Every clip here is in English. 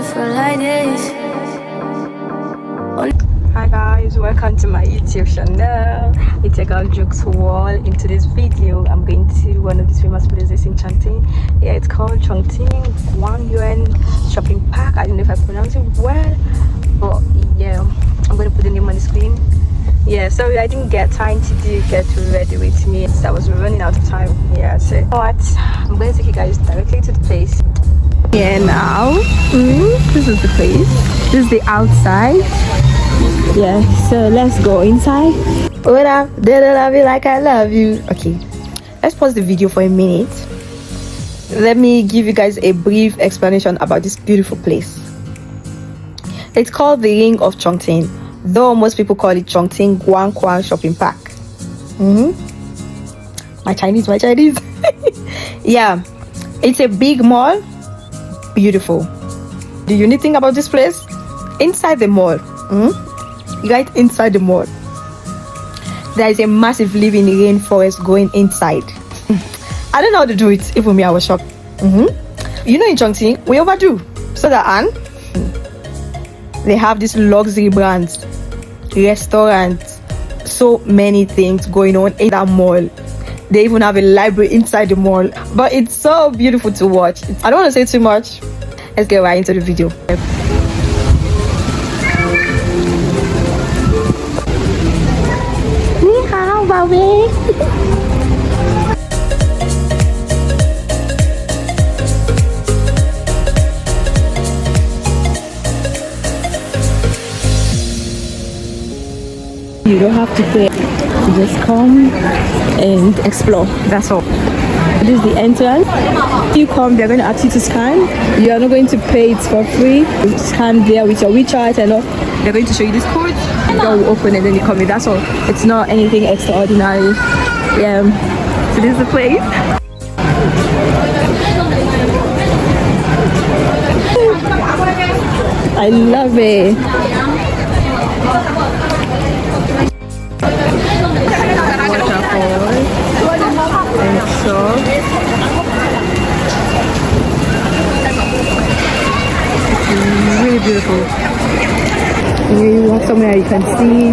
beautiful like this. Hi guys, welcome to my YouTube channel. It's a girl jokes wall. In today's video I'm going to one of these famous places in Chongqing. Yeah, it's called Chongqing Guanghuan Shopping Park. I don't know if I pronounce it well, but yeah, I'm going to put the name on the screen. Yeah, sorry I didn't get time to get ready with me. I was running out of time. Yeah, so what, I'm going to take you guys directly to the place. Yeah, now this is the place. This is the outside. Yeah, so let's go inside. What up? Did I love you like I love you? Okay, let's pause the video for a minute. Let me give you guys a brief explanation about this beautiful place. It's called the Ring of Chongqing, though most people call it Chongqing Guanghuan Shopping Park. My Chinese. Yeah, it's a big mall. Beautiful. The unique thing about this place, inside the mall, right inside the mall, there is a massive living rainforest going inside. I don't know how to do it. Even me, I was shocked. You know, in Chongqing we overdo so that they have these luxury brands, restaurants, so many things going on in that mall. They even have a library inside the mall, but it's so beautiful to watch. I don't want to say too much. Let's get right into the video. Ni hao, baby. You don't have to pay. You just come and explore. That's all. This is the entrance. You come, they're going to ask you to scan. You are not going to pay it for free. You scan there with your WeChat and all. They're going to show you this code. The door will open and then you come in. That's all. It's not anything extraordinary. Yeah. So this is the place. I love it. And so it's really beautiful. Here you walk somewhere you can see.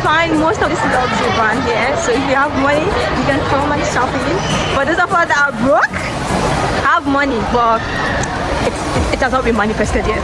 Find most of this luxury brand here, so if you have money you can come and shop in. For those of us that are broke, have money, but it has not been manifested yet.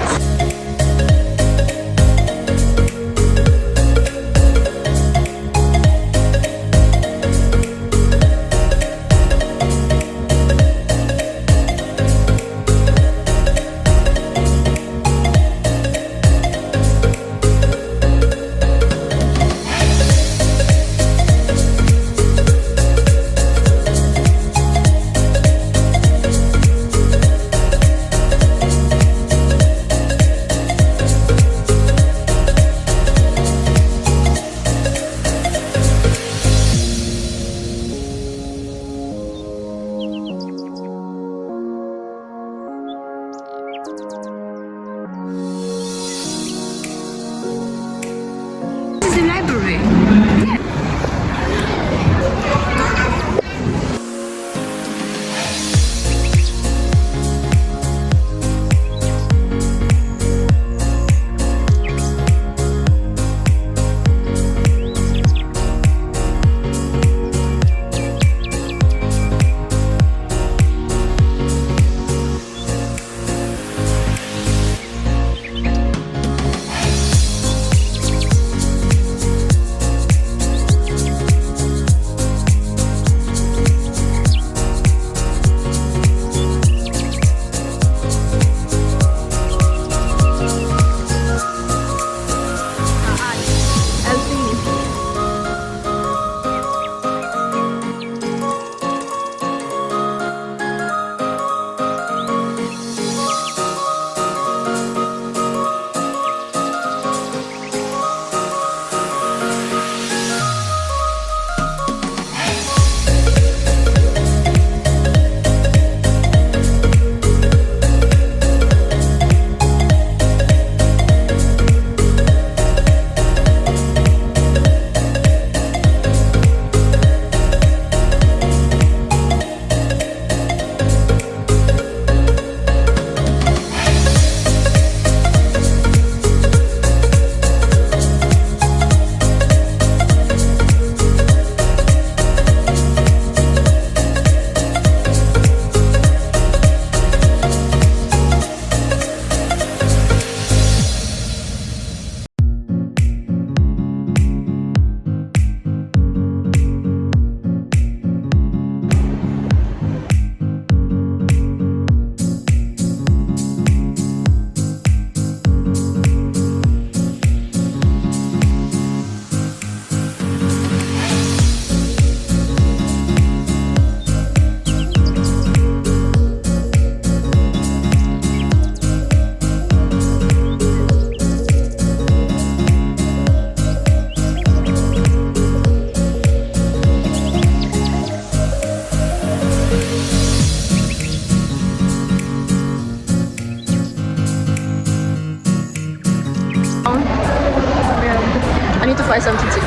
need to find something to eat.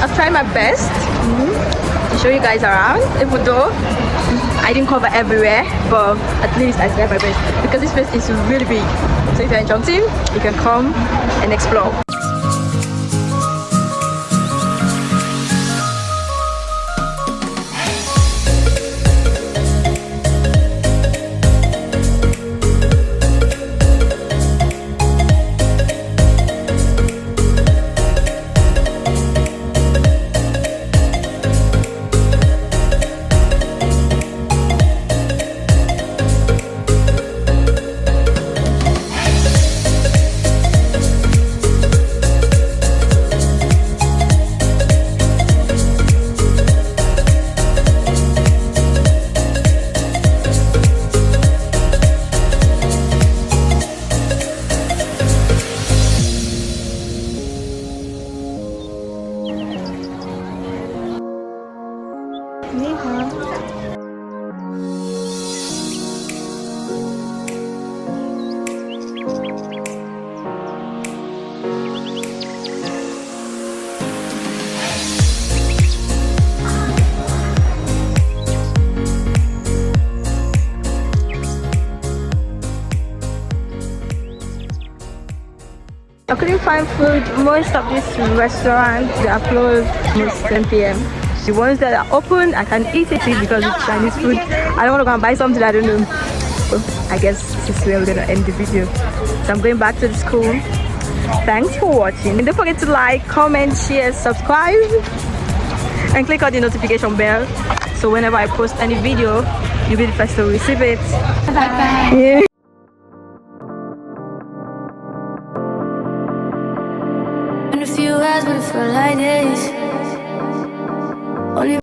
I've tried my best to show you guys around, even though I didn't cover everywhere, but at least I tried my best because this place is really big. So if you're in Chongqing, you can come and explore. I couldn't find food. Most of these restaurants, they are closed almost 10 p.m. The ones that are open, I can eat it because it's Chinese food. I don't want to go and buy something I don't know. So I guess this is where we're gonna end the video. So I'm going back to the school. Thanks for watching. And don't forget to like, comment, share, subscribe, and click on the notification bell. So whenever I post any video, you'll be the first to receive it. Bye bye. Yeah. In a few hours, but it felt like this. Only